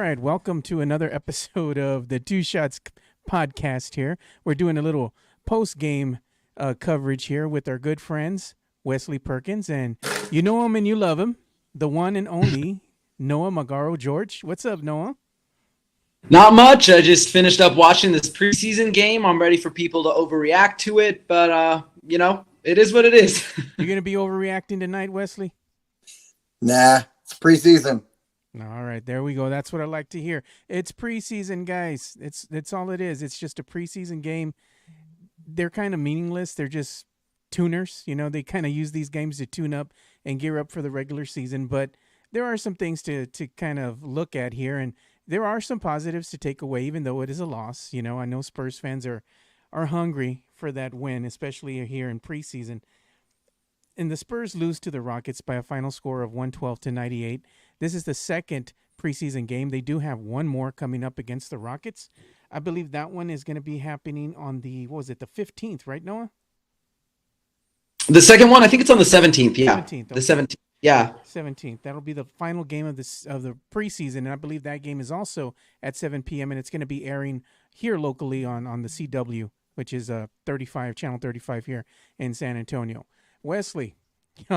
right, welcome to another episode of the Two Shots podcast here. We're doing a little post-game coverage here with our good friends, Wesley Perkins, and you know him and you love him, the one and only Noah Magaro George. What's up, Noah? Not much. I just finished up watching this preseason game. I'm ready for people to overreact to it, but, it is what it is. You're going to be overreacting tonight, Wesley? Nah, it's preseason. All right, there we go. That's what I like to hear. It's preseason, guys. It's all it is. It's just a preseason game. They're kind of meaningless. They're just tuners. You know, they kind of use these games to tune up and gear up for the regular season. But there are some things to kind of look at here, and there are some positives to take away, even though it is a loss. You know, I know Spurs fans are hungry for that win, especially here in preseason. And the Spurs lose to the Rockets by a final score of 112-98. This is the second preseason game. They do have one more coming up against the Rockets. I believe that one is going to be happening on the 15th, right, Noah? The second one, I think it's on the 17th. Yeah, 17th, okay. The 17th. Yeah, 17th. That'll be the final game of the preseason, and I believe that game is also at 7 p.m. and it's going to be airing here locally on the CW, which is channel 35 here in San Antonio. Wesley,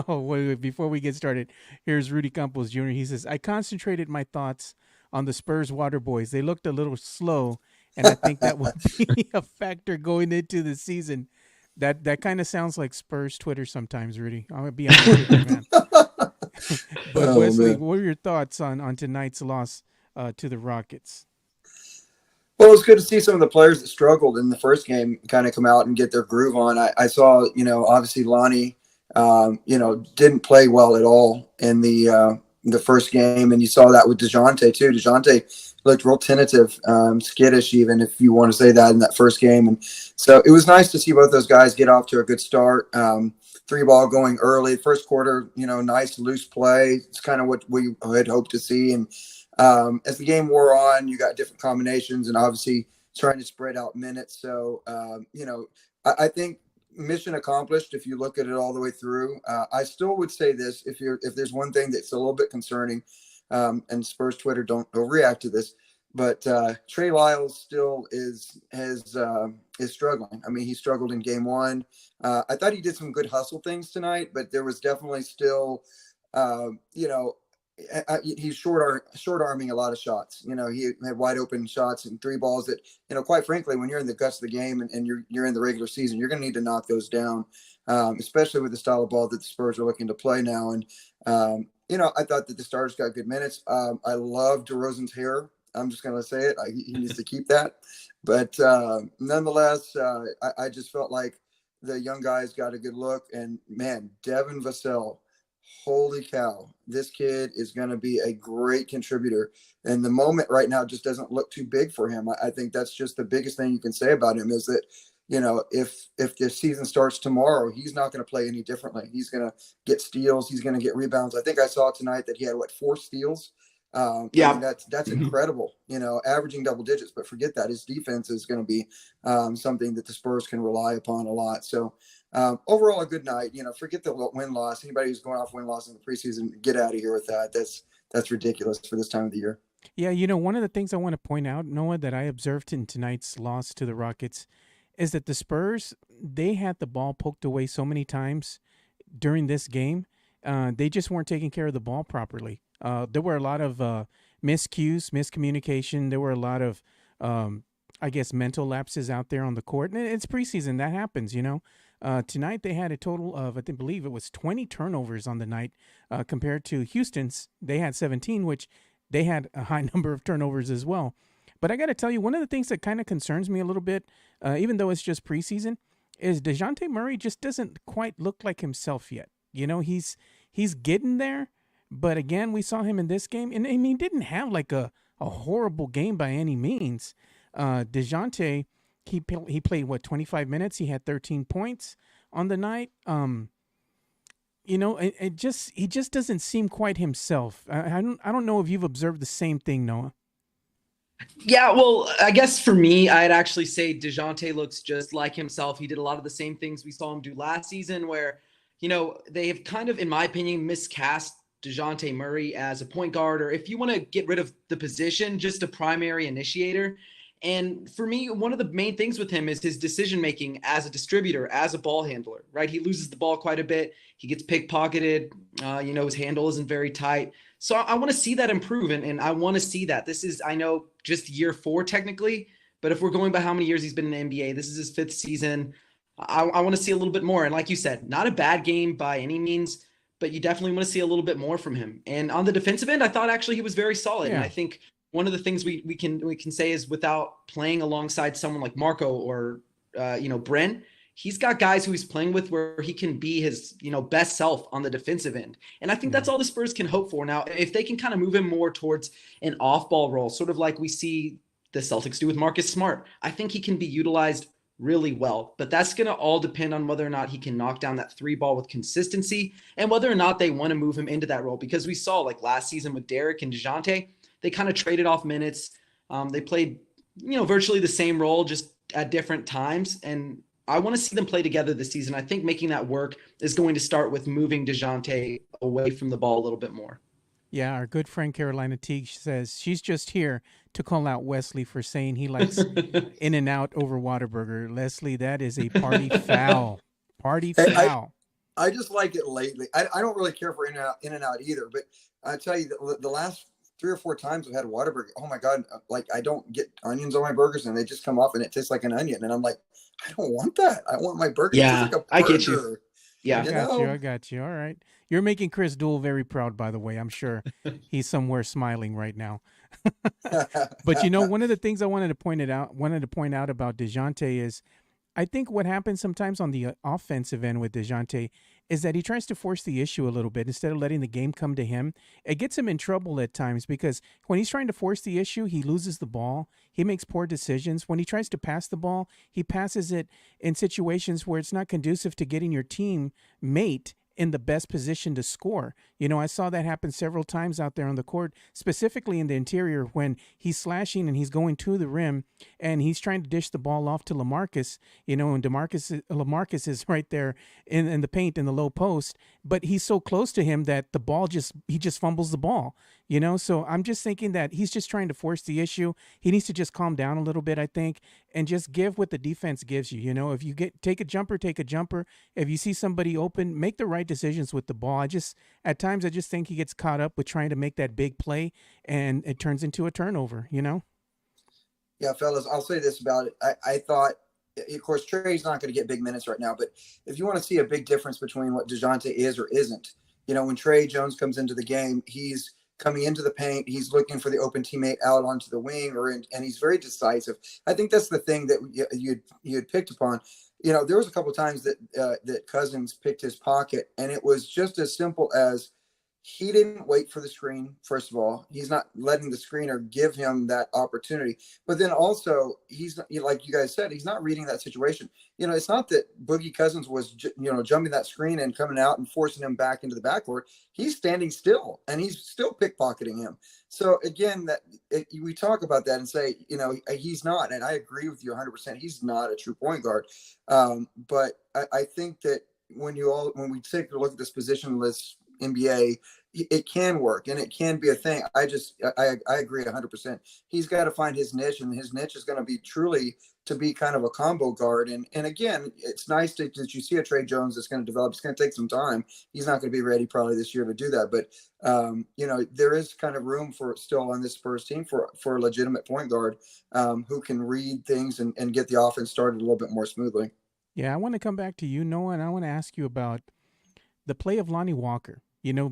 wait, before we get started, here's Rudy Campos Jr. He says, I concentrated my thoughts on the Spurs water boys. They looked a little slow, and I think that will be a factor going into the season. That kind of sounds like Spurs Twitter sometimes, Rudy. I'm going to be honest with you, man. But Wesley, what are your thoughts on tonight's loss to the Rockets? Well, it's good to see some of the players that struggled in the first game kind of come out and get their groove on. I saw, obviously Lonnie, didn't play well at all in the first game, and you saw that with DeJounte too. DeJounte looked real tentative, skittish even, if you want to say that, in that first game. And so it was nice to see both those guys get off to a good start. Three ball going early, first quarter, nice loose play. It's kind of what we had hoped to see. And as the game wore on, you got different combinations and obviously trying to spread out minutes. So, I think mission accomplished if you look at it all the way through. I still would say this, if there's one thing that's a little bit concerning, and Spurs Twitter don't react to this, but Trey Lyles still is struggling. I mean, he struggled in game one. I thought he did some good hustle things tonight, but there was definitely still, he's short-arming a lot of shots. He had wide open shots and three balls that, quite frankly, when you're in the guts of the game and you're in the regular season, you're going to need to knock those down, especially with the style of ball that the Spurs are looking to play now. And, I thought that the starters got good minutes. I love DeRozan's hair. I'm just going to say it. He needs to keep that. But nonetheless, I just felt like the young guys got a good look. And, man, Devin Vasile, holy cow, this kid is going to be a great contributor. And the moment right now just doesn't look too big for him. I think that's just the biggest thing you can say about him, is that, if the season starts tomorrow, he's not going to play any differently. He's going to get steals. He's going to get rebounds. I think I saw tonight that he had 4 steals. Yeah, I mean, that's incredible, averaging double digits, but forget that. His defense is going to be something that the Spurs can rely upon a lot. So overall, a good night. Forget the win-loss. Anybody who's going off win-loss in the preseason, get out of here with that. That's ridiculous for this time of the year. Yeah, one of the things I want to point out, Noah, that I observed in tonight's loss to the Rockets is that the Spurs, they had the ball poked away so many times during this game. They just weren't taking care of the ball properly. There were a lot of miscues, miscommunication. There were a lot of, mental lapses out there on the court. And it's preseason. That happens, Tonight they had a total of, I believe it was 20 turnovers on the night, compared to Houston's. They had 17, which they had a high number of turnovers as well. But I got to tell you, one of the things that kind of concerns me a little bit, even though it's just preseason, is DeJounte Murray just doesn't quite look like himself yet. He's getting there. But again, we saw him in this game, and he didn't have like a horrible game by any means. DeJounte, he played 25 minutes. He had 13 points on the night. He just doesn't seem quite himself. I don't know if you've observed the same thing, Noah. Yeah, well, I guess for me, I'd actually say DeJounte looks just like himself. He did a lot of the same things we saw him do last season, where, they have kind of, in my opinion, miscast DeJounte Murray as a point guard, or if you want to get rid of the position, just a primary initiator. And for me, one of the main things with him is his decision making as a distributor, as a ball handler, right? He loses the ball quite a bit. He gets pickpocketed. His handle isn't very tight. So I want to see that improve, and I want to see that. This is, I know, just year 4 technically, but if we're going by how many years he's been in the NBA, this is his 5th season. I want to see a little bit more. And like you said, not a bad game by any means, but you definitely want to see a little bit more from him. And on the defensive end, I thought actually he was very solid. Yeah. And I think one of the things we can say is, without playing alongside someone like Marco or Bren, he's got guys who he's playing with where he can be his best self on the defensive end. And I think that's all the Spurs can hope for. Now, if they can kind of move him more towards an off-ball role, sort of like we see the Celtics do with Marcus Smart, I think he can be utilized really well. But that's going to all depend on whether or not he can knock down that 3 ball with consistency, and whether or not they want to move him into that role. Because we saw, like last season with Derek and DeJounte, they kind of traded off minutes. They played, virtually the same role, just at different times. And I want to see them play together this season. I think making that work is going to start with moving DeJounte away from the ball a little bit more. Yeah, our good friend Carolina Teague says she's just here to call out Wesley for saying he likes In-N-Out over Whataburger. Leslie, that is a party foul. Party foul. I just like it lately. I don't really care for In-N-Out either, but I tell you, the last 3 or 4 times I've had a Whataburger, oh my God, like I don't get onions on my burgers and they just come off and it tastes like an onion. And I'm like, I don't want that. I want my burger. Yeah, like I get you. Yeah, I got you. All right. You're making Chris Duell very proud, by the way. I'm sure he's somewhere smiling right now. But one of the things I wanted to point out about DeJounte is, I think what happens sometimes on the offensive end with DeJounte is that he tries to force the issue a little bit instead of letting the game come to him. It gets him in trouble at times because when he's trying to force the issue, he loses the ball. He makes poor decisions. When he tries to pass the ball, he passes it in situations where it's not conducive to getting your teammate in the best position to score. I saw that happen several times out there on the court, specifically in the interior when he's slashing and he's going to the rim and he's trying to dish the ball off to Lamarcus, and Lamarcus is right there in the paint in the low post, but he's so close to him that the ball he just fumbles the ball. So I'm just thinking that he's just trying to force the issue. He needs to just calm down a little bit, I think, and just give what the defense gives you. If you take a jumper, take a jumper. If you see somebody open, make the right decisions with the ball. At times I just think he gets caught up with trying to make that big play and it turns into a turnover, Yeah, fellas, I'll say this about it. I thought, of course, Trey's not going to get big minutes right now, but if you want to see a big difference between what DeJounte is or isn't, when Trey Jones comes into the game, he's coming into the paint, he's looking for the open teammate out onto the wing, and he's very decisive. I think that's the thing that you had picked upon. There was a couple of times that Cousins picked his pocket, and it was just as simple as he didn't wait for the screen. First of all, he's not letting the screener give him that opportunity. But then also, he's not, like you guys said, he's not reading that situation. It's not that Boogie Cousins was, jumping that screen and coming out and forcing him back into the backcourt. He's standing still, and he's still pickpocketing him. So again, we talk about that and say, he's not, and I agree with you 100%. He's not a true point guard. But I think that when we take a look at this positionless NBA, it can work and it can be a thing. I agree 100%. He's got to find his niche, and his niche is going to be truly to be kind of a combo guard. And again, it's nice that you see a Trey Jones that's going to develop. It's going to take some time. He's not going to be ready probably this year to do that. But there is kind of room for still on this Spurs team for a legitimate point guard who can read things and get the offense started a little bit more smoothly. Yeah, I want to come back to you, Noah, and I want to ask you about the play of Lonnie Walker.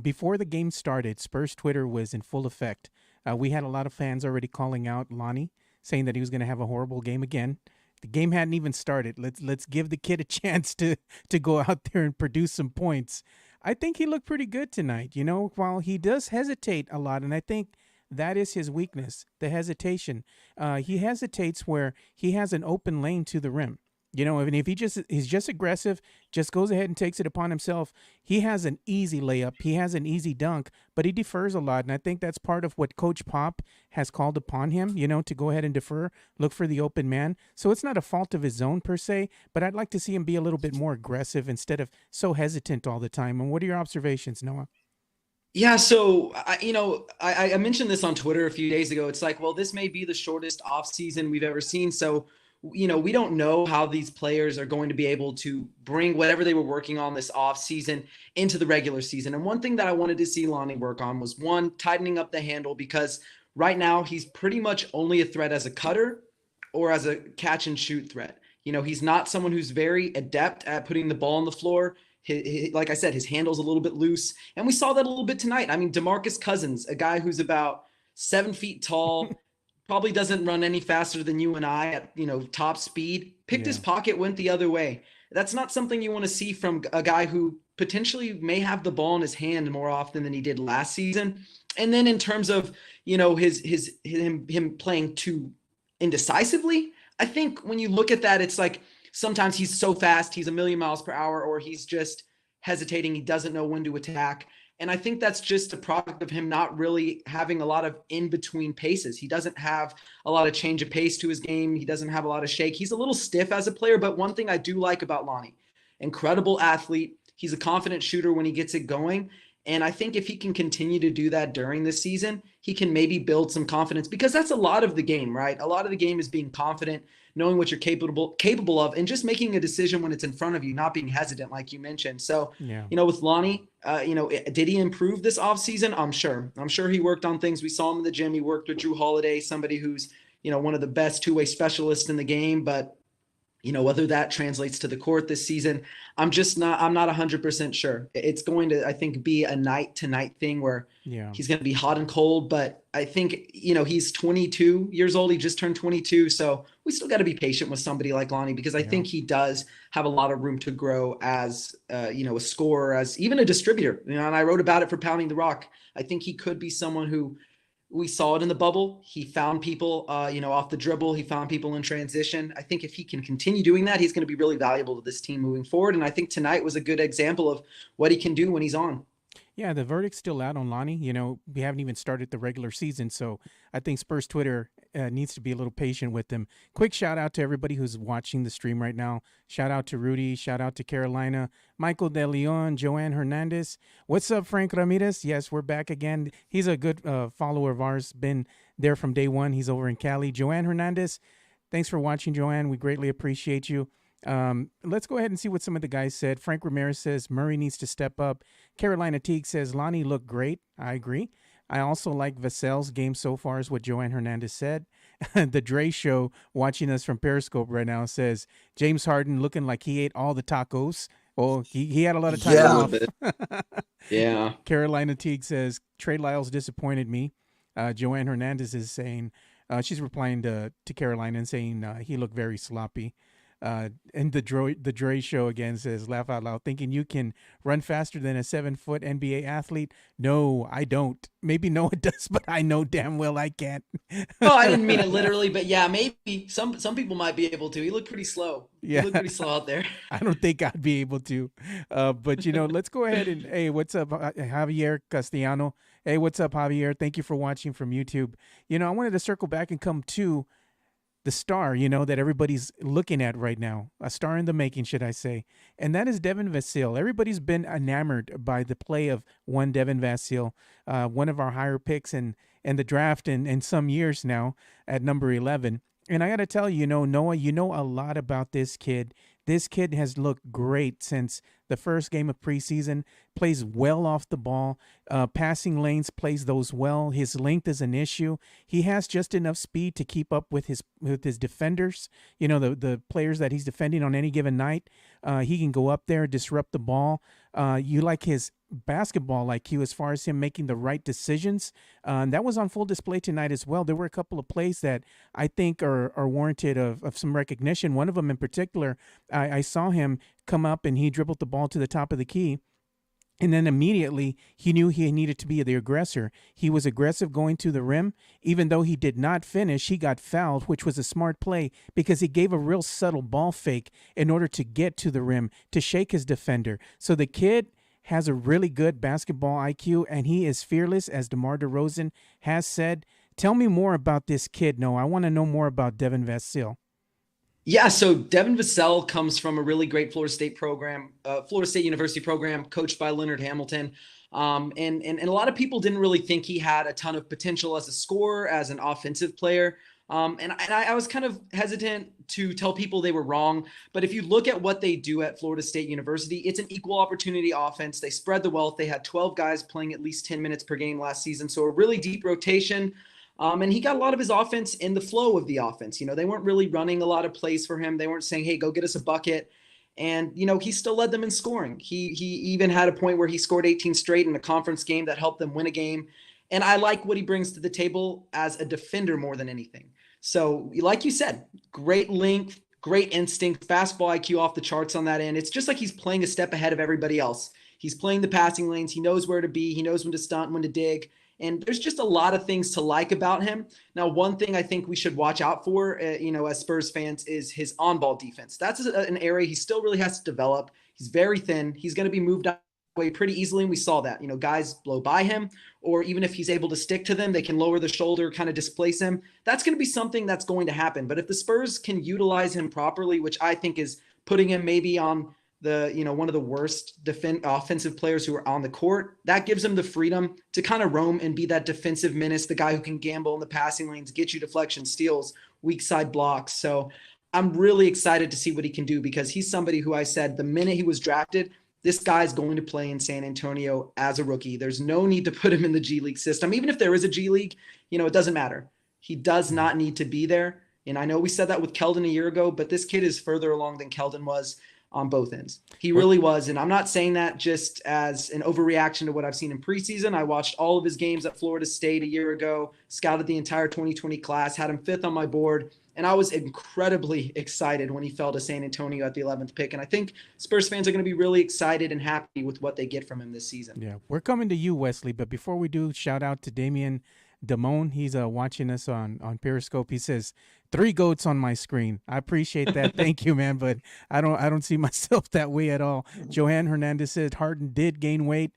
Before the game started, Spurs Twitter was in full effect. We had a lot of fans already calling out Lonnie, saying that he was going to have a horrible game again. The game hadn't even started. Let's give the kid a chance to go out there and produce some points. I think he looked pretty good tonight, while he does hesitate a lot, and I think that is his weakness, the hesitation. He hesitates where he has an open lane to the rim. If he's just aggressive, just goes ahead and takes it upon himself, he has an easy layup, he has an easy dunk, but he defers a lot. And I think that's part of what Coach Pop has called upon him, to go ahead and defer, look for the open man. So it's not a fault of his own per se, but I'd like to see him be a little bit more aggressive instead of so hesitant all the time. And what are your observations, Noah? Yeah, so I mentioned this on Twitter a few days ago. It's like, well, this may be the shortest offseason we've ever seen. So, we don't know how these players are going to be able to bring whatever they were working on this offseason into the regular season. And one thing that I wanted to see Lonnie work on was one, tightening up the handle, because right now he's pretty much only a threat as a cutter or as a catch and shoot threat. He's not someone who's very adept at putting the ball on the floor. Like I said, his handle's a little bit loose. And we saw that a little bit tonight. I mean, DeMarcus Cousins, a guy who's about 7 feet tall, probably doesn't run any faster than you and I at, top speed, picked his pocket, went the other way. That's not something you want to see from a guy who potentially may have the ball in his hand more often than he did last season. And then in terms of, him playing too indecisively, I think when you look at that, it's like sometimes he's so fast, he's a million miles per hour, or he's just hesitating. He doesn't know when to attack. And I think that's just a product of him not really having a lot of in-between paces. He doesn't have a lot of change of pace to his game. He doesn't have a lot of shake. He's a little stiff as a player, but one thing I do like about Lonnie, incredible athlete. He's a confident shooter when he gets it going. And I think if he can continue to do that during the season, he can maybe build some confidence, because that's a lot of the game, right? A lot of the game is being confident, knowing what you're capable of, and just making a decision when it's in front of you, not being hesitant, like you mentioned. So, with Lonnie, did he improve this offseason? I'm sure he worked on things. We saw him in the gym. He worked with Jrue Holiday, somebody who's, one of the best two-way specialists in the game. But whether that translates to the court this season, I'm not 100% sure. It's going to, I think, be a night to night thing where he's going to be hot and cold. But I think, he's 22 years old. He just turned 22. So we still got to be patient with somebody like Lonnie, because I think he does have a lot of room to grow as, a scorer, as even a distributor. And I wrote about it for Pounding the Rock. I think he could be someone who, we saw it in the bubble. He found people, off the dribble. He found people in transition. I think if he can continue doing that, he's going to be really valuable to this team moving forward. And I think tonight was a good example of what he can do when he's on. Yeah, the verdict's still out on Lonnie. We haven't even started the regular season, so I think Spurs Twitter needs to be a little patient with them. Quick shout out to everybody who's watching the stream right now. Shout out to Rudy. Shout out to Carolina. Michael De Leon. Joanne Hernandez. What's up, Frank Ramirez? Yes, we're back again. He's a good follower of ours. Been there from day one. He's over in Cali. Joanne Hernandez. Thanks for watching, Joanne. We greatly appreciate you. Let's go ahead and see what some of the guys said. Frank Ramirez says Murray needs to step up. Carolina Teague says Lonnie looked great. I agree. I also like Vasel's game so far, is what Joanne Hernandez said. The Dre Show, watching us from Periscope right now, says James Harden looking like he ate all the tacos. Oh, he had a lot of time off. Yeah. Carolina Teague says Trey Lyles disappointed me. Joanne Hernandez is saying, she's replying to Carolina and saying he looked very sloppy. And the Dre Show again says, laugh out loud, thinking you can run faster than a 7-foot NBA athlete. No, I don't. Maybe Noah does, but I know damn well I can't. Oh, I didn't mean it literally, but yeah, maybe some people might be able to. He looked pretty slow. Yeah. He looked pretty slow out there. I don't think I'd be able to. But, let's go ahead and, hey, what's up, Javier Castellano? Hey, what's up, Javier? Thank you for watching from YouTube. I wanted to circle back and come to the star, that everybody's looking at right now, a star in the making, should I say, and that is Devin Vasile. Everybody's been enamored by the play of one Devin Vasile, one of our higher picks in the draft in some years now at number 11. And I got to tell you, Noah, a lot about this kid. This kid has looked great since the first game of preseason, plays well off the ball, passing lanes, plays those well. His length is an issue. He has just enough speed to keep up with his defenders, the players that he's defending on any given night. He can go up there, disrupt the ball. You like his basketball IQ as far as him making the right decisions. That was on full display tonight as well. There were a couple of plays that I think are warranted of some recognition. One of them in particular, I saw him come up and he dribbled the ball to the top of the key. And then immediately he knew he needed to be the aggressor. He was aggressive going to the rim. Even though he did not finish, he got fouled, which was a smart play because he gave a real subtle ball fake in order to get to the rim, to shake his defender. So the kid has a really good basketball IQ, and he is fearless, as DeMar DeRozan has said. Tell me more about this kid, Noah. I want to know more about Devin Vasile. Yeah, so Devin Vasel comes from a really great Florida State University program, coached by Leonard Hamilton. And a lot of people didn't really think he had a ton of potential as a scorer, as an offensive player. I was kind of hesitant to tell people they were wrong. But if you look at what they do at Florida State University, it's an equal opportunity offense. They spread the wealth. They had 12 guys playing at least 10 minutes per game last season. So a really deep rotation. And he got a lot of his offense in the flow of the offense. You know, they weren't really running a lot of plays for him. They weren't saying, hey, go get us a bucket. And, you know, he still led them in scoring. He even had a point where he scored 18 straight in a conference game that helped them win a game. And I like what he brings to the table as a defender more than anything. So, like you said, great length, great instinct, fastball IQ off the charts on that end. It's just like he's playing a step ahead of everybody else. He's playing the passing lanes. He knows where to be. He knows when to stunt, when to dig. And there's just a lot of things to like about him. Now, one thing I think we should watch out for, as Spurs fans, is his on-ball defense. That's an area he still really has to develop. He's very thin. He's going to be moved out way pretty easily, and we saw that. You know, guys blow by him, or even if he's able to stick to them, they can lower the shoulder, kind of displace him. That's going to be something that's going to happen. But if the Spurs can utilize him properly, which I think is putting him maybe on one of the worst offensive players who are on the court, that gives him the freedom to kind of roam and be that defensive menace, the guy who can gamble in the passing lanes, get you deflection, steals, weak side blocks. So I'm really excited to see what he can do, because he's somebody who I said the minute he was drafted, this guy's going to play in San Antonio as a rookie. There's no need to put him in the G League system. Even if there is a G League, it doesn't matter. He does not need to be there. And I know we said that with Kelden a year ago, but this kid is further along than Kelden was on both ends. He really was. And I'm not saying that just as an overreaction to what I've seen in preseason. I watched all of his games at Florida State a year ago, scouted the entire 2020 class, had him 5th on my board. And I was incredibly excited when he fell to San Antonio at the 11th pick. And I think Spurs fans are going to be really excited and happy with what they get from him this season. Yeah, we're coming to you, Wesley. But before we do, shout out to Damian Damone. He's watching us on Periscope. He says, 3 goats on my screen. I appreciate that. Thank you, man. But I don't see myself that way at all. Johan Hernandez said Harden did gain weight.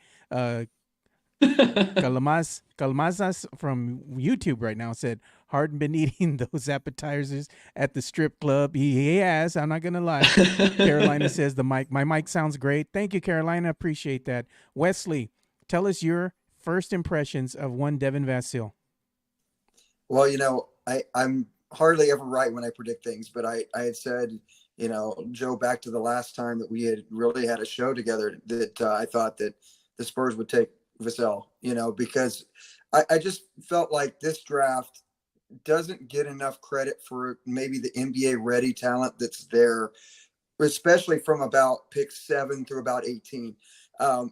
Calmazas from YouTube right now said Harden been eating those appetizers at the strip club. He has. I'm not gonna lie. Carolina says my mic sounds great. Thank you, Carolina. Appreciate that. Wesley, tell us your first impressions of one Devin Vasile. Well, I'm hardly ever right when I predict things, but I had said, Joe, back to the last time that we had really had a show together, that I thought that the Spurs would take Vasile, because I just felt like this draft doesn't get enough credit for maybe the NBA ready talent that's there, especially from about pick 7 through about 18.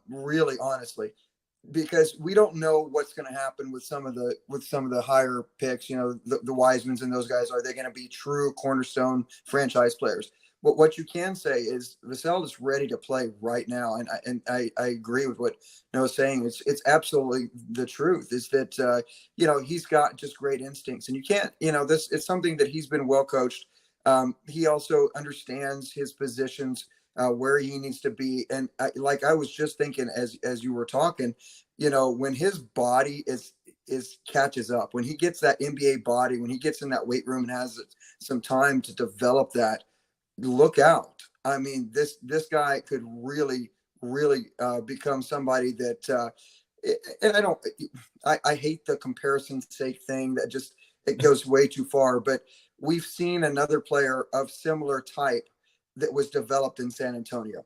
Really, honestly, because we don't know what's going to happen with some of the higher picks, the Wisemans and those guys. Are they going to be true cornerstone franchise players? But what you can say is Vasile is ready to play right now. And I agree with what Noah's saying. It's absolutely the truth, is that, he's got just great instincts, and you can't, this is something that he's been well coached. He also understands his positions, where he needs to be. And I was just thinking as you were talking, when his body is catches up, when he gets that NBA body, when he gets in that weight room and has some time to develop that, look out. I mean, this guy could really, really become somebody that, and I hate the comparison's sake thing, that just, it goes way too far, but we've seen another player of similar type that was developed in San Antonio.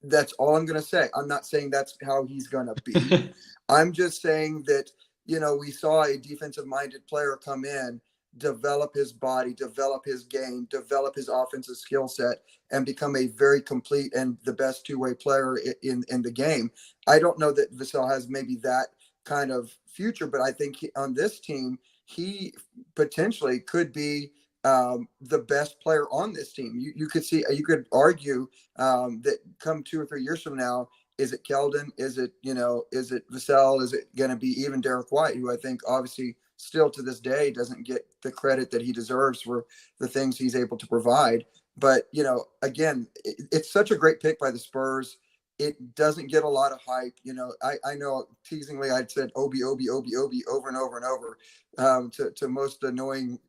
That's all I'm going to say. I'm not saying that's how he's going to be. I'm just saying that, we saw a defensive minded player come in, develop his body, develop his game, develop his offensive skill set, and become a very complete and the best two-way player in the game. I don't know that Vasile has maybe that kind of future, but I think on this team, he potentially could be the best player on this team. You could argue that come 2 or 3 years from now, is it Kelden? Is it Vasile? Is it going to be even Derek White, who I think obviously still to this day doesn't get the credit that he deserves for the things he's able to provide. But, again, it's such a great pick by the Spurs. It doesn't get a lot of hype. I know teasingly I'd said Obi over and over and over to most annoying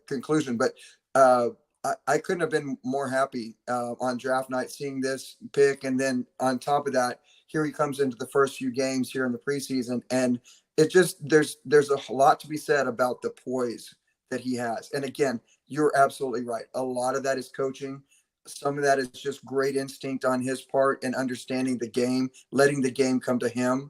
conclusion. But I couldn't have been more happy on draft night seeing this pick. And then on top of that, here he comes into the first few games here in the preseason, and it just there's a lot to be said about the poise that he has. And again, you're absolutely right. A lot of that is coaching. Some of that is just great instinct on his part and understanding the game, letting the game come to him.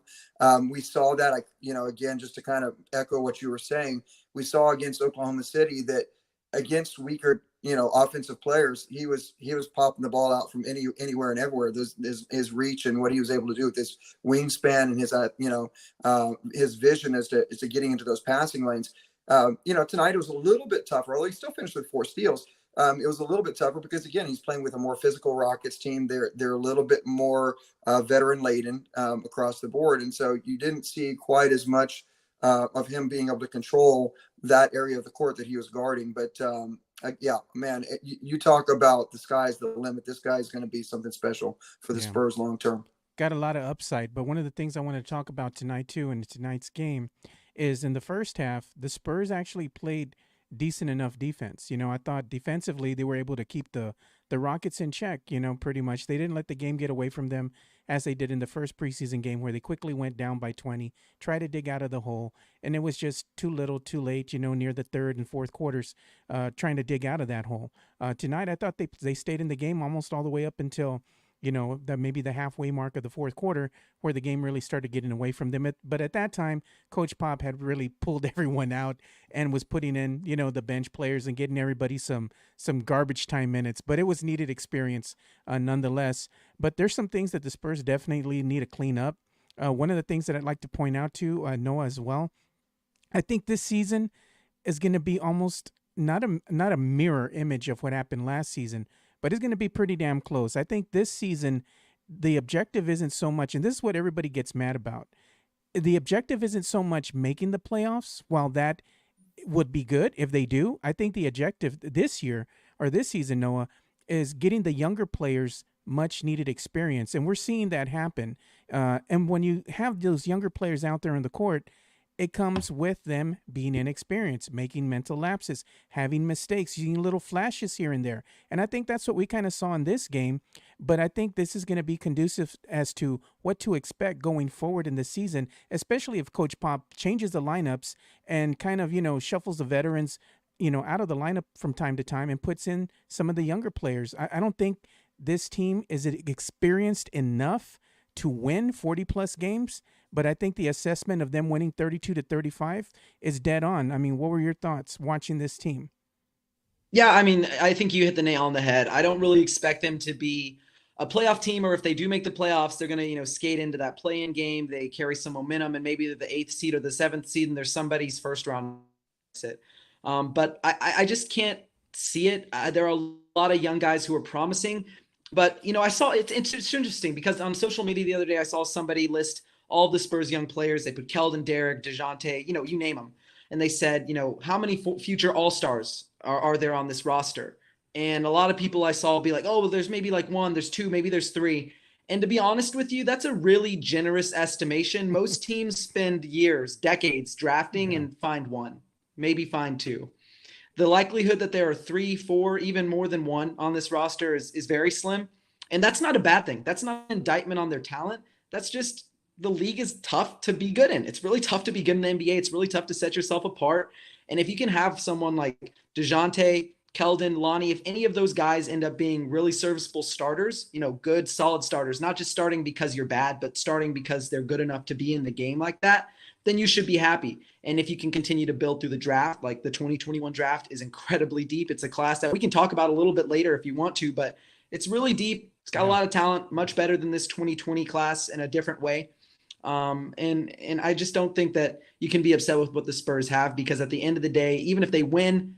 We saw that, again, just to kind of echo what you were saying, we saw against Oklahoma City that against weaker, offensive players, he was popping the ball out from anywhere and everywhere. His reach and what he was able to do with his wingspan and his vision as to getting into those passing lanes. Tonight it was a little bit tougher, although he still finished with 4 steals. It was a little bit tougher because, again, he's playing with a more physical Rockets team. They're a little bit more veteran laden across the board, and so you didn't see quite as much of him being able to control that area of the court that he was guarding. But yeah, man, you talk about the sky's the limit. This guy is going to be something special for the Spurs long term. Got a lot of upside, but one of the things I want to talk about tonight too, in tonight's game, is in the first half the Spurs actually played decent enough defense. I thought defensively they were able to keep the Rockets in check, pretty much. They didn't let the game get away from them as they did in the first preseason game where they quickly went down by 20, tried to dig out of the hole, and it was just too little too late, near the third and fourth quarters, trying to dig out of that hole. Tonight I thought they stayed in the game almost all the way up until maybe the halfway mark of the fourth quarter where the game really started getting away from them. But at that time, Coach Pop had really pulled everyone out and was putting in, the bench players and getting everybody some garbage time minutes. But it was needed experience nonetheless. But there's some things that the Spurs definitely need to clean up. One of the things that I'd like to point out to Noah as well, I think this season is going to be almost not a mirror image of what happened last season, but it's going to be pretty damn close. I think this season, the objective isn't so much, and this is what everybody gets mad about. The objective isn't so much making the playoffs, while that would be good if they do. I think the objective this year, or this season, Noah, is getting the younger players much needed experience. And we're seeing that happen. And when you have those younger players out there in the court, it comes with them being inexperienced, making mental lapses, having mistakes, using little flashes here and there. And I think that's what we kind of saw in this game. But I think this is going to be conducive as to what to expect going forward in the season, especially if Coach Pop changes the lineups and kind of, shuffles the veterans, out of the lineup from time to time and puts in some of the younger players. I don't think this team is experienced enough to win 40-plus games, but I think the assessment of them winning 32-35 is dead on. I mean, what were your thoughts watching this team? Yeah, I mean, I think you hit the nail on the head. I don't really expect them to be a playoff team, or if they do make the playoffs, they're going to, skate into that play-in game. They carry some momentum, and maybe they're the 8th seed or the 7th seed, and there's somebody's first round exit. But I just can't see it. There are a lot of young guys who are promising. But, I saw it's interesting because on social media the other day, I saw somebody list all of the Spurs young players. They put Kelden, Derek, DeJounte, you name them. And they said, how many future all-stars are there on this roster? And a lot of people I saw be like, oh, well, there's maybe like 1, there's 2, maybe there's 3. And to be honest with you, that's a really generous estimation. Most teams spend years, decades drafting and find 1, maybe find 2. The likelihood that there are 3, 4, even more than 1 on this roster is very slim. And that's not a bad thing. That's not an indictment on their talent. That's just the league is tough to be good in. It's really tough to be good in the NBA. It's really tough to set yourself apart. And if you can have someone like DeJounte, Kelden, Lonnie, if any of those guys end up being really serviceable starters, good, solid starters, not just starting because you're bad, but starting because they're good enough to be in the game like that, then you should be happy. And if you can continue to build through the draft, like the 2021 draft is incredibly deep. It's a class that we can talk about a little bit later if you want to, but it's really deep. It's got a lot of talent, much better than this 2020 class in a different way. And I just don't think that you can be upset with what the Spurs have, because at the end of the day, even if they win,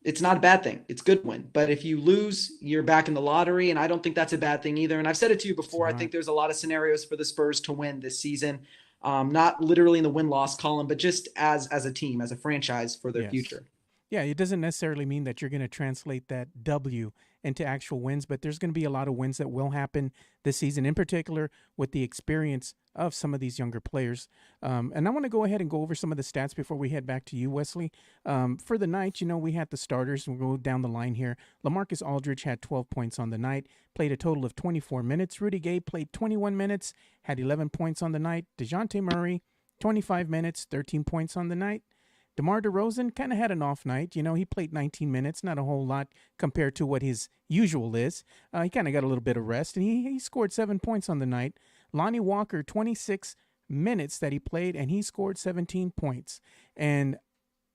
it's not a bad thing. It's a good win. But if you lose, you're back in the lottery. And I don't think that's a bad thing either. And I've said it to you before. I think there's a lot of scenarios for the Spurs to win this season. Not literally in the win-loss column, but just as a team, as a franchise for their future. Yeah, it doesn't necessarily mean that you're going to translate that W into actual wins, but there's going to be a lot of wins that will happen this season, in particular with the experience of some of these younger players. And I want to go ahead and go over some of the stats before we head back to you, Wesley. For the night, we had the starters. We'll go down the line here. Lamarcus Aldridge had 12 points on the night, played a total of 24 minutes. Rudy Gay played 21 minutes, had 11 points on the night. DeJounte Murray, 25 minutes, 13 points on the night. DeMar DeRozan kind of had an off night. He played 19 minutes, not a whole lot compared to what his usual is. He kind of got a little bit of rest, and he scored 7 points on the night. Lonnie Walker, 26 minutes that he played, and he scored 17 points. And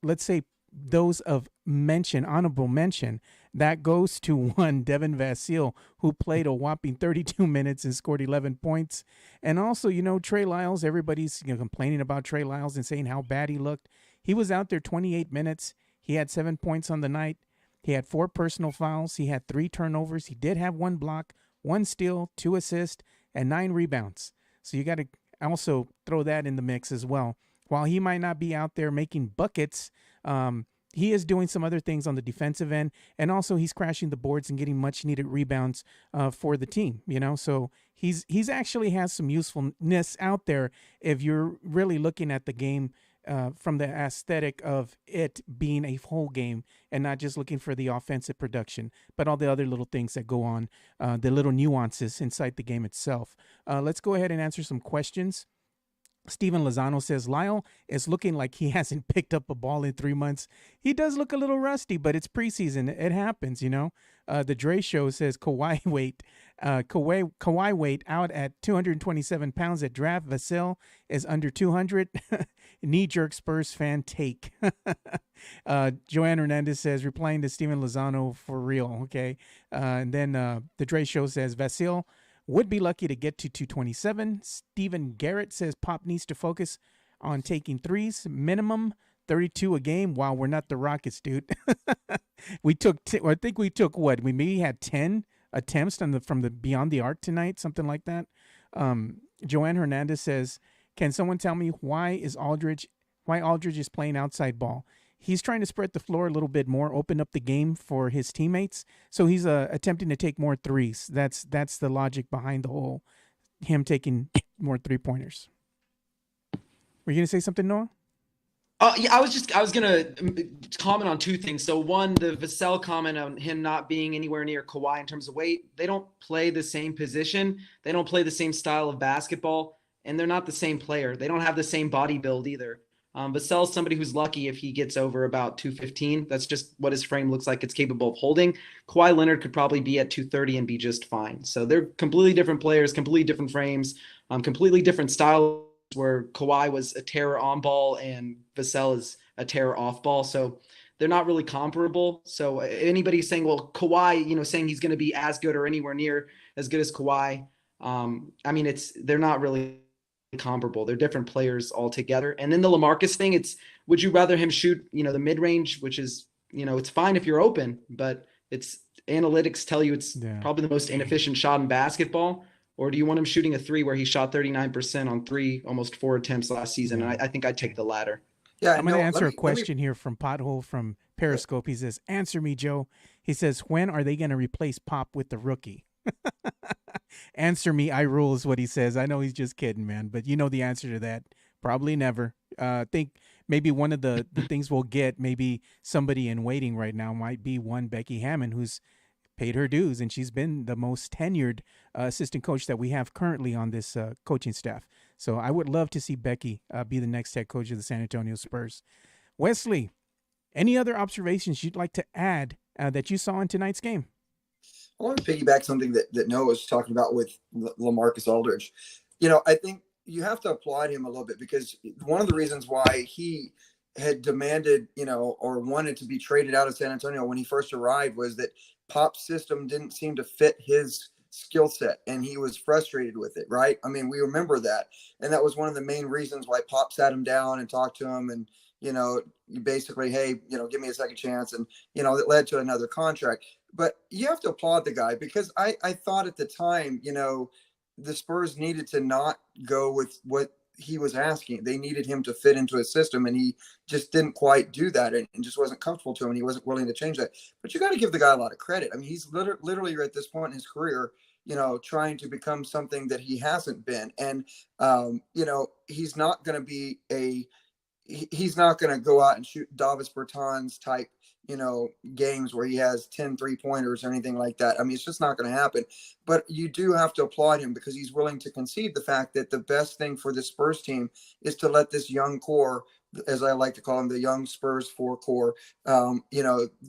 let's say those of honorable mention, that goes to one Devin Vasile, who played a whopping 32 minutes and scored 11 points. And also, Trey Lyles, everybody's complaining about Trey Lyles and saying how bad he looked. He was out there 28 minutes. He had 7 points on the night. He had 4 personal fouls. He had 3 turnovers. He did have 1 block, 1 steal, 2 assists, and 9 rebounds. So you got to also throw that in the mix as well. While he might not be out there making buckets, he is doing some other things on the defensive end, and also he's crashing the boards and getting much needed rebounds for the team. So he's actually has some usefulness out there if you're really looking at the game from the aesthetic of it being a whole game and not just looking for the offensive production, but all the other little things that go on, the little nuances inside the game itself. Let's go ahead and answer some questions. Steven Lozano says, Lyle is looking like he hasn't picked up a ball in 3 months. He does look a little rusty, but it's preseason. It happens, The Dre Show says Kawhi weight out at 227 pounds at draft. Vasel is under 200. Knee-jerk Spurs fan take. Joanne Hernandez says, replying to Steven Lozano, for real, okay? And then The Dre Show says, Vasile would be lucky to get to 227. Steven Garrett says Pop needs to focus on taking threes, minimum 32 a game. Wow, we're not the Rockets, dude. We took, I think we took what? We maybe had 10 attempts from the Beyond the Arc tonight, something like that. Joanne Hernandez says, can someone tell me why Aldridge is playing outside ball? He's trying to spread the floor a little bit more, open up the game for his teammates. So he's attempting to take more threes. That's the logic behind the whole him taking more 3-pointers. Were you gonna say something, Noah? Yeah, I was gonna comment on 2 things. So one, the Vassell comment on him not being anywhere near Kawhi in terms of weight. They don't play the same position. They don't play the same style of basketball, and they're not the same player. They don't have the same body build either. Vassell's somebody who's lucky if he gets over about 215. That's just what his frame looks like it's capable of holding. Kawhi Leonard could probably be at 230 and be just fine. So they're completely different players, completely different frames, completely different styles, where Kawhi was a terror on ball and Vassell is a terror off ball. So they're not really comparable. So anybody saying, well, Kawhi, saying he's going to be as good or anywhere near as good as Kawhi, they're not really comparable. They're different players altogether. And then the Lamarcus thing, would you rather him shoot, the mid-range, which is, it's fine if you're open, but it's analytics tell you it's probably the most inefficient shot in basketball, or do you want him shooting a 3 where he shot 39% on 3, almost 4 attempts last season? And I think I'd take the latter. Yeah, I'm going to answer a question here from Pothole from Periscope. He says, answer me, Joe. He says, when are they going to replace Pop with the rookie? Answer me, I rule is what he says. I know he's just kidding, man, but you know the answer to that. Probably never. I think maybe one of the things we'll get, maybe somebody in waiting right now might be one Becky Hammond, who's paid her dues, and she's been the most tenured assistant coach that we have currently on this coaching staff. So I would love to see Becky be the next head coach of the San Antonio Spurs. Wesley, any other observations you'd like to add that you saw in tonight's game? I want to piggyback something that Noah was talking about with Lamarcus Aldridge. I think you have to applaud him a little bit, because one of the reasons why he had demanded, or wanted to be traded out of San Antonio when he first arrived was that Pop's system didn't seem to fit his skill set, and he was frustrated with it, right? I mean, we remember that. And that was one of the main reasons why Pop sat him down and talked to him, and, basically, hey, give me a second chance. And, it led to another contract. But you have to applaud the guy, because I thought at the time, the Spurs needed to not go with what he was asking. They needed him to fit into a system, and he just didn't quite do that, and just wasn't comfortable to him, and he wasn't willing to change that. But you got to give the guy a lot of credit. I mean, he's literally at this point in his career, trying to become something that he hasn't been. And, he's not going to be he's not going to go out and shoot Davis Bertans type, games where he has 10 3-pointers or anything like that. I mean, it's just not going to happen. But you do have to applaud him because he's willing to concede the fact that the best thing for the Spurs team is to let this young core, as I like to call them, the young Spurs 4 core,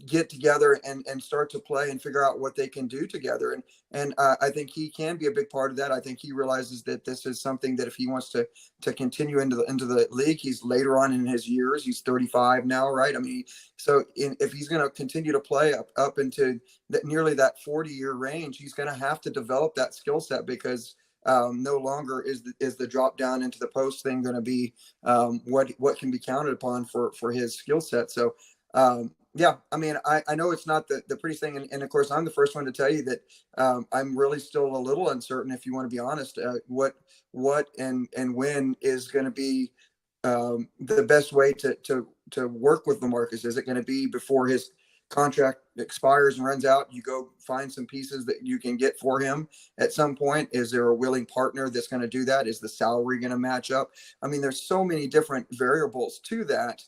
get together and start to play and figure out what they can do together. And I think he can be a big part of that. I think he realizes that this is something that if he wants to continue into the league, he's later on in his years. He's 35 now, right? I mean, if he's going to continue to play up into nearly that 40-year range, he's going to have to develop that skill set because no longer is the drop down into the post thing going to be what can be counted upon for his skill set. So yeah, I mean, I know it's not the prettiest thing, and of course I'm the first one to tell you that I'm really still a little uncertain, if you want to be honest, what and when is going to be the best way to work with Lamarcus. Is it going to be before his contract expires and runs out, you go find some pieces that you can get for him at some point? Is there a willing partner that's going to do that? Is the salary going to match up? I mean, there's so many different variables to that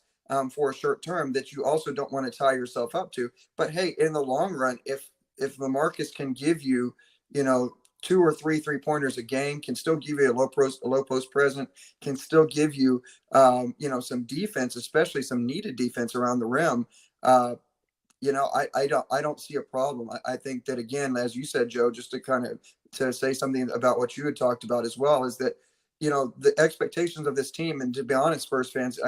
for a short term that you also don't want to tie yourself up to. But hey, in the long run, if Lamarcus can give you, 2 or 3 3-pointers a game, can still give you a low post present, can still give you, some defense, especially some needed defense around the rim. I don't see a problem. I think that, again, as you said, Joe, just to say something about what you had talked about as well, is that, the expectations of this team, and to be honest, Spurs fans,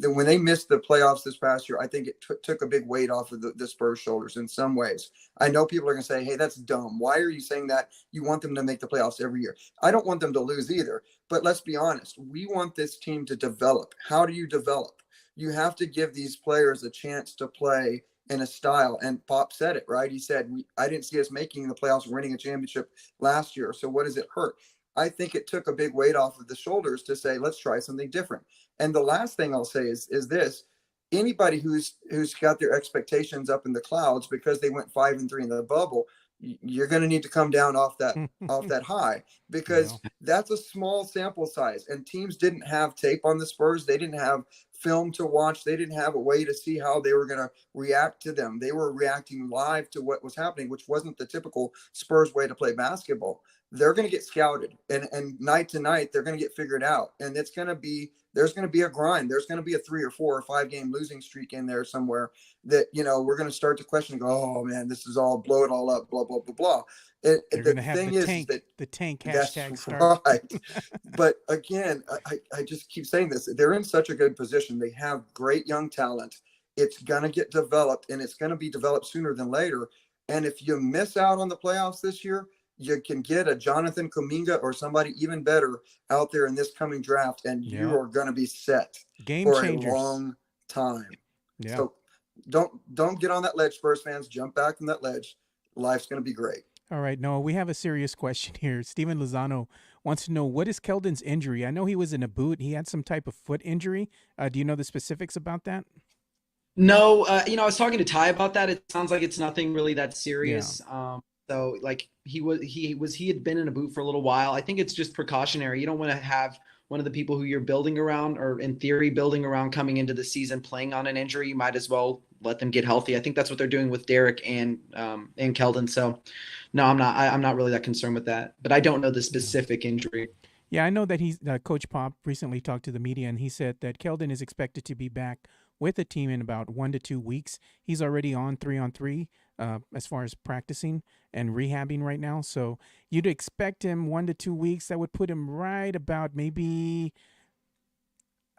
when they missed the playoffs this past year, I think it took a big weight off of the Spurs' shoulders in some ways. I know people are going to say, hey, that's dumb. Why are you saying that? You want them to make the playoffs every year. I don't want them to lose either. But let's be honest. We want this team to develop. How do you develop? You have to give these players a chance to play in a style. And Pop said it, right? He said, I didn't see us making the playoffs, winning a championship last year. So what does it hurt? I think it took a big weight off of the shoulders to say, let's try something different. And the last thing I'll say is this: anybody who's got their expectations up in the clouds because they went 5-3 in the bubble, you're going to need to come down off that high, because that's a small sample size, and teams didn't have tape on the Spurs. They didn't have film to watch. They didn't have a way to see how they were going to react to them. They were reacting live to what was happening, which wasn't the typical Spurs way to play basketball. They're going to get scouted, and night to night, they're going to get figured out. And there's going to be a grind. There's going to be a 3 or 4 or 5 game losing streak in there somewhere that, we're going to start to question and go, oh man, this is all, blow it all up, blah, blah, blah, blah. The thing is that the tank hashtag start. Right. But again, I just keep saying this. They're in such a good position. They have great young talent. It's going to get developed, and it's going to be developed sooner than later. And if you miss out on the playoffs this year, you can get a Jonathan Kuminga or somebody even better out there in this coming draft, and you are going to be set game for changers. A long time. Yeah. So don't get on that ledge, Spurs fans. Jump back from that ledge. Life's going to be great. All right, Noah, we have a serious question here. Steven Lozano wants to know, what is Kelden's injury? I know he was in a boot. He had some type of foot injury. Do you know the specifics about that? No, I was talking to Ty about that. It sounds like it's nothing really that serious. Yeah. So like he had been in a boot for a little while. I think it's just precautionary. You don't want to have one of the people who you're building around, or in theory building around, coming into the season playing on an injury. You might as well let them get healthy. I think that's what they're doing with Derek and Kelden. So no, I'm not really that concerned with that, but I don't know the specific injury. Yeah, I know that Coach Pop recently talked to the media, and he said that Kelden is expected to be back with the team in about 1 to 2 weeks. He's already on 3-on-3 as far as practicing and rehabbing right now. So you'd expect him 1 to 2 weeks. That would put him right about maybe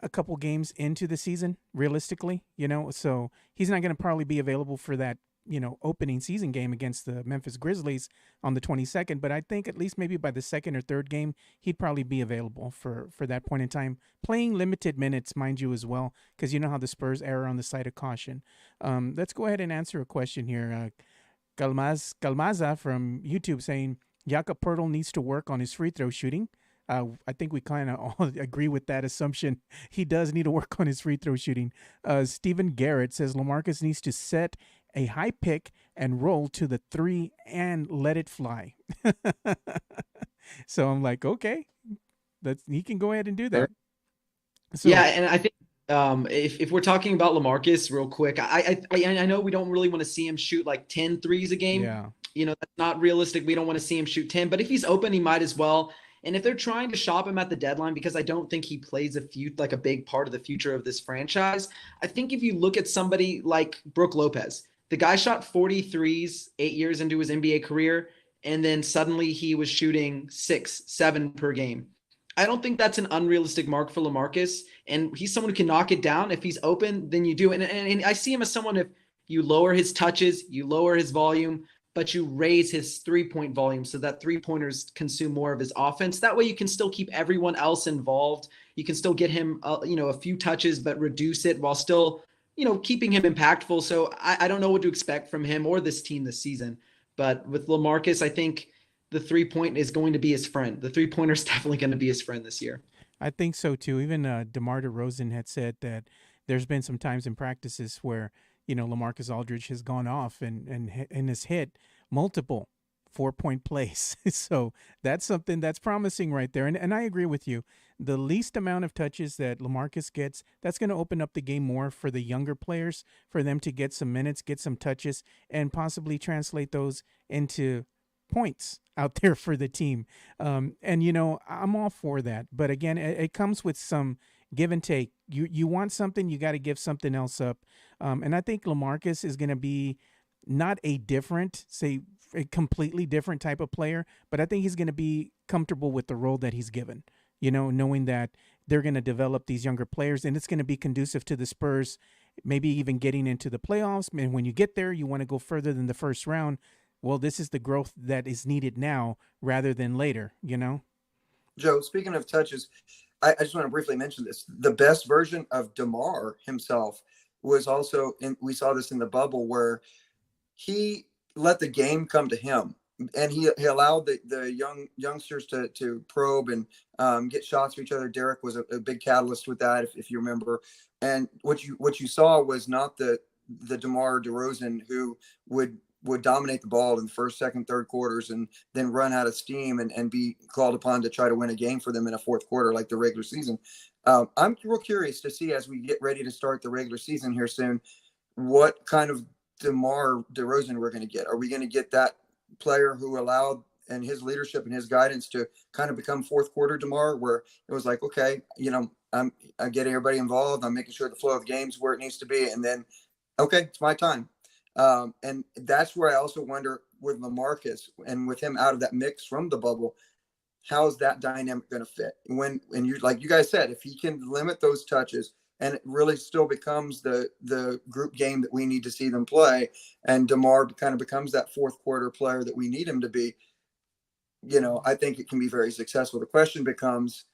a couple games into the season, realistically, So he's not going to probably be available for that, opening season game against the Memphis Grizzlies on the 22nd. But I think at least maybe by the second or third game, he'd probably be available for that point in time, playing limited minutes, mind you, as well, because you know how the Spurs err on the side of caution. Let's go ahead and answer a question here. Galmaza from YouTube saying, Jakob Poeltl needs to work on his free throw shooting. I think we kind of all agree with that assumption. He does need to work on his free throw shooting. Stephen Garrett says Lamarcus needs to set a high pick and roll to the three and let it fly. So I'm like, okay, he can go ahead and do that. Yeah, So and I think if we're talking about Lamarcus real quick, I know we don't really want to see him shoot like 10 threes a game. yeah, That's not realistic. We don't want to see him shoot 10, but if he's open, he might as well. And if they're trying to shop him at the deadline, because I don't think he plays a big part of the future of this franchise, I think if you look at somebody like Brook Lopez, the guy shot 43s 8 years into his NBA career, and then suddenly he was shooting 6, 7 per game. I don't think that's an unrealistic mark for Lamarcus, and he's someone who can knock it down. If he's open, then you do. And I see him as someone, if you lower his touches, you lower his volume, but you raise his three-point volume so that three-pointers consume more of his offense. That way you can still keep everyone else involved. You can still get him, a few touches, but reduce it while still, keeping him impactful. So I don't know what to expect from him or this team this season. But with Lamarcus, I think the three-point is going to be his friend. The three-pointer is definitely going to be his friend this year. I think so too. Even DeMar DeRozan had said that there's been some times in practices where Lamarcus Aldridge has gone off and has hit multiple 4-point plays. So that's something that's promising right there. And I agree with you. The least amount of touches that Lamarcus gets, that's going to open up the game more for the younger players, for them to get some minutes, get some touches, and possibly translate those into points out there for the team. And I'm all for that. But again, it comes with some give and take. You want something, you got to give something else up. And I think Lamarcus is going to be not a completely different type of player, but I think he's going to be comfortable with the role that he's given, knowing that they're going to develop these younger players and it's going to be conducive to the Spurs, maybe even getting into the playoffs. And when you get there, you want to go further than the first round. Well, this is the growth that is needed now rather than later, Joe, speaking of touches, I just want to briefly mention this. The best version of DeMar himself was also we saw this in the bubble where he let the game come to him, and he allowed the youngsters to probe and get shots for each other. Derek was a big catalyst with that, if you remember. And what you saw was not the DeMar DeRozan who would dominate the ball in the first, second, third quarters and then run out of steam and be called upon to try to win a game for them in a fourth quarter like the regular season. I'm real curious to see, as we get ready to start the regular season here soon, what kind of DeMar DeRozan we're going to get. Are we going to get that player who allowed and his leadership and his guidance to kind of become fourth quarter DeMar, where it was like, okay, I'm getting everybody involved. I'm making sure the flow of the game's where it needs to be. And then, okay, it's my time. And that's where I also wonder with Lamarcus and with him out of that mix from the bubble, how is that dynamic going to fit? And you, like you guys said, if he can limit those touches and it really still becomes the group game that we need to see them play, and DeMar kind of becomes that fourth quarter player that we need him to be, I think it can be very successful. The question becomes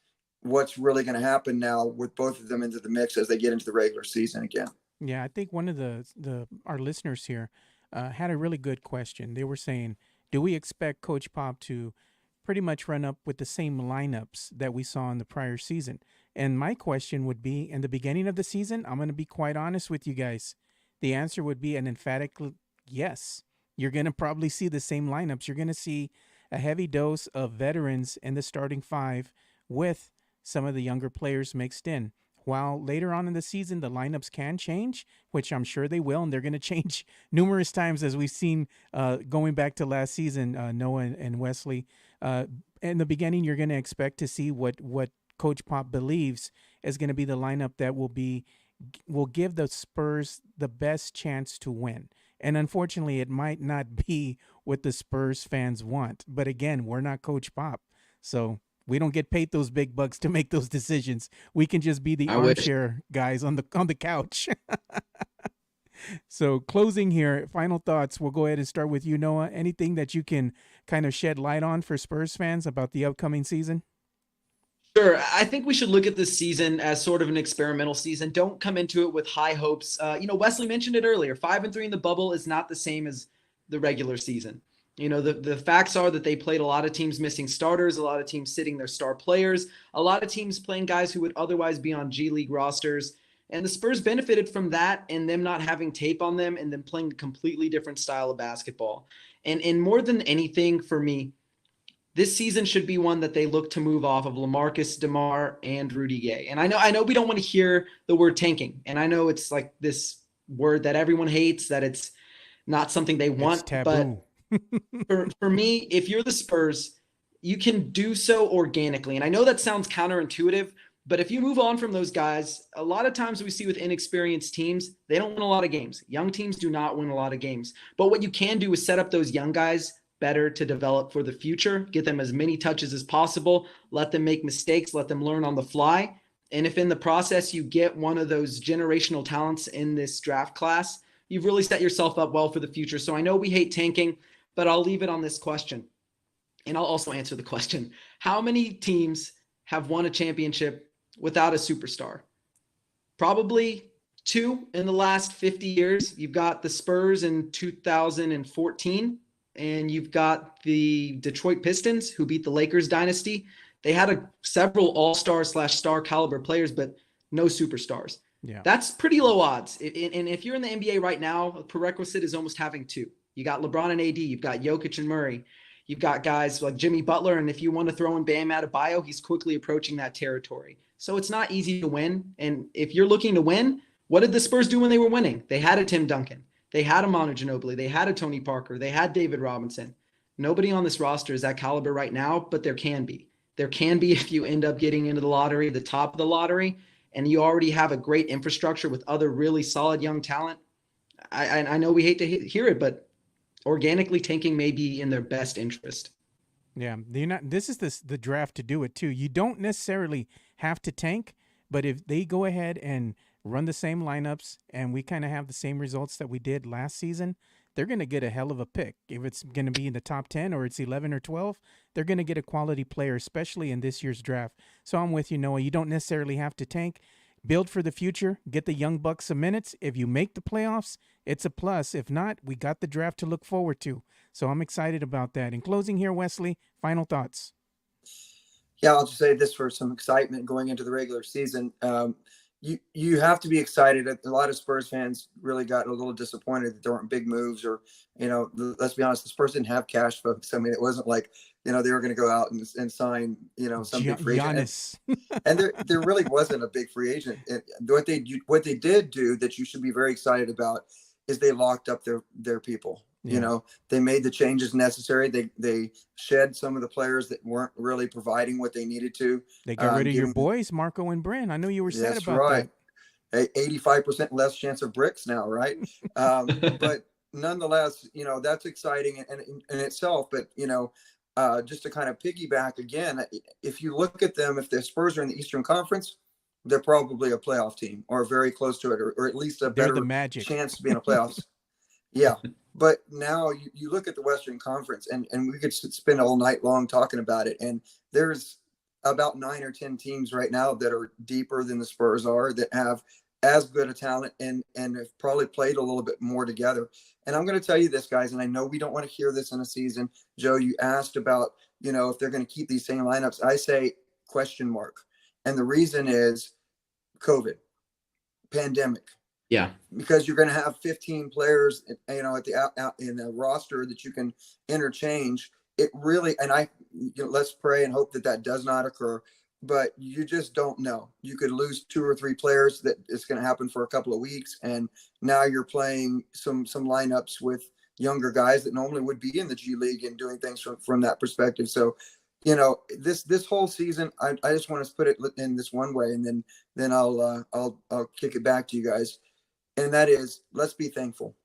what's really going to happen now with both of them into the mix as they get into the regular season again. Yeah, I think one of our listeners here had a really good question. They were saying, do we expect Coach Pop to pretty much run up with the same lineups that we saw in the prior season? And my question would be, in the beginning of the season, I'm going to be quite honest with you guys. The answer would be an emphatic yes. You're going to probably see the same lineups. You're going to see a heavy dose of veterans in the starting five with some of the younger players mixed in. While later on in the season, the lineups can change, which I'm sure they will, and they're going to change numerous times, as we've seen going back to last season, Noah and Wesley. In the beginning, you're going to expect to see what Coach Pop believes is going to be the lineup that will give the Spurs the best chance to win. And unfortunately, it might not be what the Spurs fans want. But again, we're not Coach Pop, so we don't get paid those big bucks to make those decisions. We can just be the armchair guys on the couch. So closing here, final thoughts. We'll go ahead and start with you, Noah. Anything that you can kind of shed light on for Spurs fans about the upcoming season? Sure. I think we should look at this season as sort of an experimental season. Don't come into it with high hopes. Wesley mentioned it earlier. 5-3 in the bubble is not the same as the regular season. You know, the facts are that they played a lot of teams missing starters, a lot of teams sitting their star players, a lot of teams playing guys who would otherwise be on G League rosters. And the Spurs benefited from that and them not having tape on them and them playing a completely different style of basketball. And more than anything for me, this season should be one that they look to move off of Lamarcus, DeMar, and Rudy Gay. And I know we don't want to hear the word tanking. And I know it's like this word that everyone hates, that it's not something they want. It's taboo. But for me, if you're the Spurs, you can do so organically. And I know that sounds counterintuitive, but if you move on from those guys, a lot of times we see with inexperienced teams, they don't win a lot of games. Young teams do not win a lot of games. But what you can do is set up those young guys better to develop for the future, get them as many touches as possible, let them make mistakes, let them learn on the fly. And if in the process you get one of those generational talents in this draft class, you've really set yourself up well for the future. So I know we hate tanking, but I'll leave it on this question. And I'll also answer the question. How many teams have won a championship without a superstar? Probably 2 in the last 50 years. You've got the Spurs in 2014, and you've got the Detroit Pistons, who beat the Lakers dynasty. They had several all-star / star caliber players, but no superstars. Yeah. That's pretty low odds. And if you're in the NBA right now, a prerequisite is almost having 2. You got LeBron and AD. You've got Jokic and Murray. You've got guys like Jimmy Butler. And if you want to throw in Bam Adebayo, he's quickly approaching that territory. So it's not easy to win. And if you're looking to win, what did the Spurs do when they were winning? They had a Tim Duncan. They had a Manu Ginobili. They had a Tony Parker. They had David Robinson. Nobody on this roster is that caliber right now, but there can be. There can be if you end up getting into the lottery, the top of the lottery, and you already have a great infrastructure with other really solid young talent. I know we hate to hear it, but organically tanking may be in their best interest. Yeah, this is the draft to do it too. You don't necessarily have to tank, but if they go ahead and run the same lineups and we kind of have the same results that we did last season, they're going to get a hell of a pick. If it's going to be in the top 10 or it's 11 or 12, they're going to get a quality player, especially in this year's draft. So I'm with you, Noah. You don't necessarily have to tank. Build for the future. Get the young bucks some minutes. If you make the playoffs, it's a plus. If not, we got the draft to look forward to. So I'm excited about that. In closing here, Wesley, final thoughts. Yeah, I'll just say this for some excitement going into the regular season. You have to be excited. A lot of Spurs fans really got a little disappointed that there weren't big moves, or, let's be honest, the Spurs didn't have cash, folks. I mean, it wasn't like, they were going to go out and sign, some big free agent. And there really wasn't a big free agent. And what they did do that you should be very excited about is they locked up their people. Yeah. They made the changes necessary. They shed some of the players that weren't really providing what they needed to. They got rid of your boys, Marco and Bryn. I know you were sad about that. 85% less chance of bricks now, right? But nonetheless, that's exciting in itself. But, just to kind of piggyback again, if you look at them, if the Spurs are in the Eastern Conference, they're probably a playoff team or very close to it, or at least a better chance to be in a playoffs. Yeah. But now you look at the Western Conference, and we could spend all night long talking about it. And there's about 9 or 10 teams right now that are deeper than the Spurs are, that have as good a talent and have probably played a little bit more together. And I'm going to tell you this, guys, and I know we don't want to hear this in a season. Joe, you asked about, if they're going to keep these same lineups. I say question mark. And the reason is COVID, pandemic. Yeah, because you're going to have 15 players, at in the roster that you can interchange. It really, and let's pray and hope that does not occur. But you just don't know. You could lose 2 or 3 players. That it's going to happen for a couple of weeks, and now you're playing some lineups with younger guys that normally would be in the G League and doing things from that perspective. So, this whole season, I just want to put it in this one way, and then I'll kick it back to you guys. And that is, let's be thankful.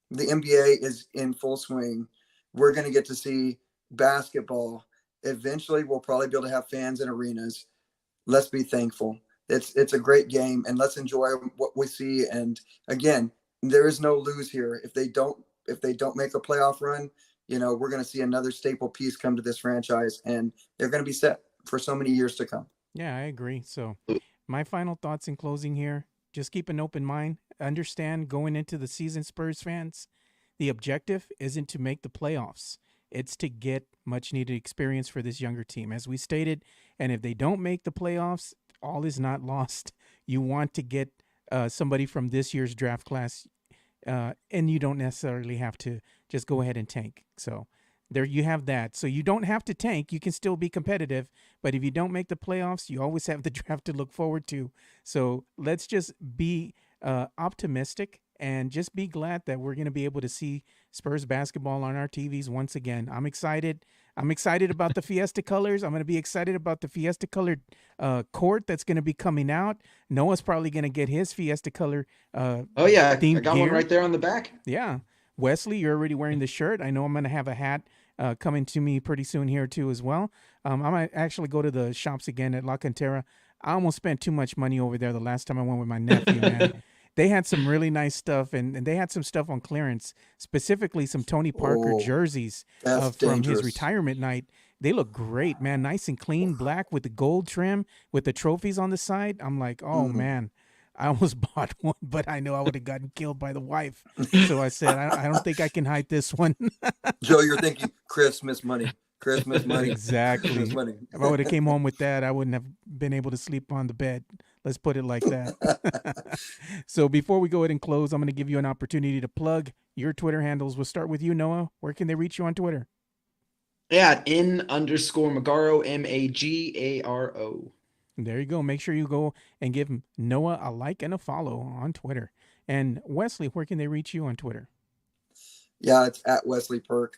The NBA is in full swing. We're going to get to see basketball. Eventually, we'll probably be able to have fans in arenas. Let's be thankful. It's a great game, and let's enjoy what we see. And again, there is no lose here. If they don't make a playoff run, we're going to see another staple piece come to this franchise, and they're going to be set for so many years to come. Yeah, I agree. So my final thoughts in closing here, just keep an open mind. Understand going into the season, Spurs fans, the objective isn't to make the playoffs. It's to get much needed experience for this younger team, as we stated. And if they don't make the playoffs, all is not lost. You want to get somebody from this year's draft class, and you don't necessarily have to just go ahead and tank. So there you have that. So you don't have to tank. You can still be competitive. But if you don't make the playoffs, you always have the draft to look forward to. So let's just be optimistic and just be glad that we're going to be able to see Spurs basketball on our TVs once again. I'm excited. I'm excited about the Fiesta colors. I'm going to be excited about the Fiesta colored court that's going to be coming out. Noah's probably going to get his Fiesta color Oh yeah, I themed got one gear. right there on the back. Yeah. Wesley, you're already wearing the shirt. I know I'm going to have a hat coming to me pretty soon here too as well. I might actually go to the shops again at La Cantera. I almost spent too much money over there the last time I went with my nephew, man. They had some really nice stuff, and they had some stuff on clearance, specifically some Tony Parker jerseys from his retirement night. They look great, man. Nice and clean, black with the gold trim, with the trophies on the side. I'm like, oh, man. I almost bought one, but I know I would have gotten killed by the wife. So I said, I don't think I can hide this one. Joe, you're thinking Christmas money. Christmas money. Exactly. Christmas money. If I would have came home with that, I wouldn't have been able to sleep on the bed. Let's put it like that. So before we go ahead and close, I'm going to give you an opportunity to plug your Twitter handles. We'll start with you, Noah. Where can they reach you on Twitter? Yeah, @in_Magaro, Magaro. There you go. Make sure you go and give Noah a like and a follow on Twitter. And Wesley, where can they reach you on Twitter? Yeah, it's @WesleyPerk.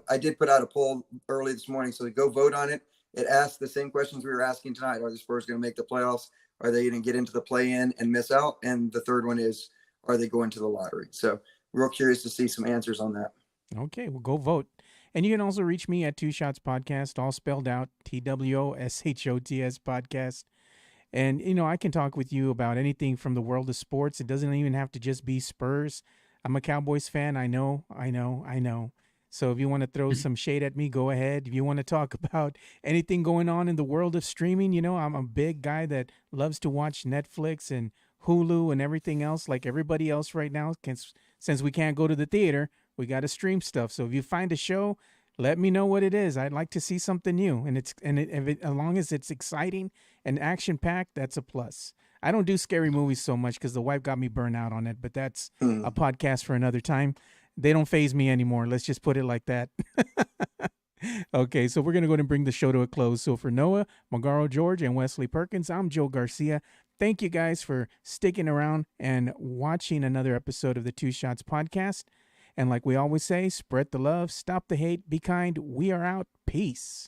I did put out a poll early this morning, so go vote on it. It asked the same questions we were asking tonight. Are the Spurs going to make the playoffs? Are they going to get into the play-in and miss out? And the third one is, are they going to the lottery? So real curious to see some answers on that. Okay, well, go vote. And you can also reach me at Two Shots Podcast, all spelled out, TWOSHOTS Podcast. And, you know, I can talk with you about anything from the world of sports. It doesn't even have to just be Spurs. I'm a Cowboys fan. I know. So if you want to throw some shade at me, go ahead. If you want to talk about anything going on in the world of streaming, you know, I'm a big guy that loves to watch Netflix and Hulu and everything else like everybody else right now. Since we can't go to the theater, we got to stream stuff. So if you find a show, let me know what it is. I'd like to see something new. And as long as it's exciting and action-packed, that's a plus. I don't do scary movies so much because the wife got me burned out on it, but that's a podcast for another time. They don't faze me anymore. Let's just put it like that. Okay, so we're going to go ahead and bring the show to a close. So for Noah, Magaro George, and Wesley Perkins, I'm Joe Garcia. Thank you guys for sticking around and watching another episode of the Two Shots Podcast. And like we always say, spread the love, stop the hate, be kind. We are out. Peace.